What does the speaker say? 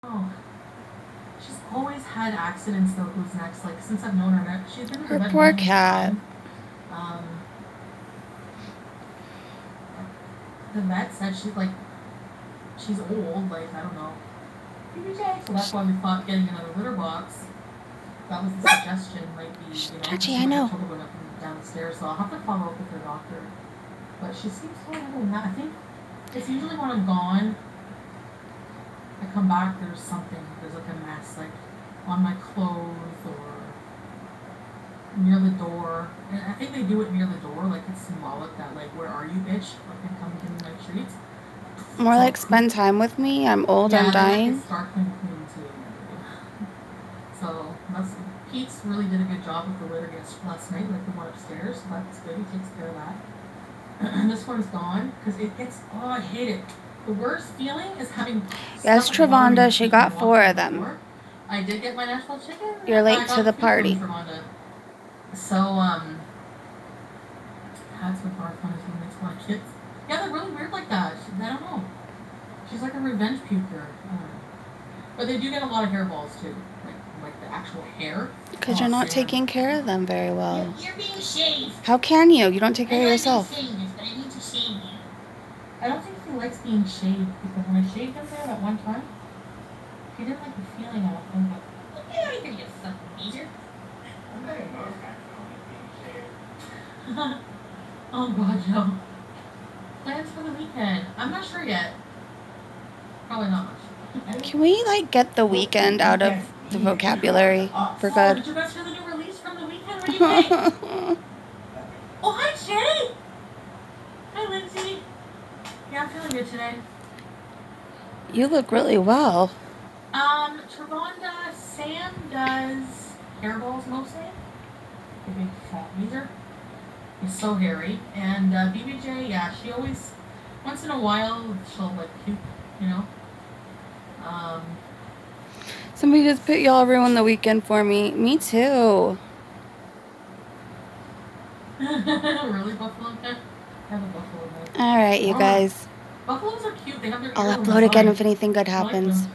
Oh, she's always had accidents though. Who's next? Like since I've known her, she's been Her poor cat. The vet said she's old. Like I don't know. So that's why we thought getting another litter box. That was the suggestion. Might be Touchy, I know. Trouble going up and down the stairs, so I'll have to follow up with her doctor. But she seems to have that. I think it's usually when I'm gone. I come back, there's something, there's like a mess, like on my clothes or near the door. And I think they do it near the door, like it's symbolic that like, where are you, bitch? Fucking come give me my treats. More like spend time with me. I'm old, I'm dying. Like start cleaning too. So that's Pete's really did a good job with the litter last night, like the one upstairs. So that's good. He takes care of that. And this one's gone because it gets. Oh, I hate it. The worst feeling is having. Yes, Travonda, she got 4 of them. I did get my national chicken. You're late to the party. So, that's what our fun is when it's my kids. Yeah, they're really weird like that. I don't know. She's like a revenge puker. But they do get a lot of hairballs too. Like the actual hair. Because you're not taking care of them very well. You're being shaved. How can you? You don't take care of yourself. I need to shave you. I don't think he likes being shaved because when I shaved him there at one time, he didn't like the feeling of it. Look at out of here, you fucking geezer. I'm not even most guys don't like being shaved. Oh God, Joe. Plans for the weekend? I'm not sure yet. Probably not much. Can we like get the weekend out of the vocabulary for good? Did you guys hear the new release from the weekend? What do you think? Oh, hi, Shay. Hi, Lindsay. Yeah, I'm feeling good today. You look really well. Travonda, Sam does hairballs mostly. The big fat geezer. He's so hairy. And BBJ, yeah, she always, once in a while, she'll like puke, you know. Somebody just put y'all ruin the weekend for me. Me too. Really, buffalo cat? I have a buffalo cat. Alright, you guys. Buffaloes are cute. They have their I'll upload again if anything good happens.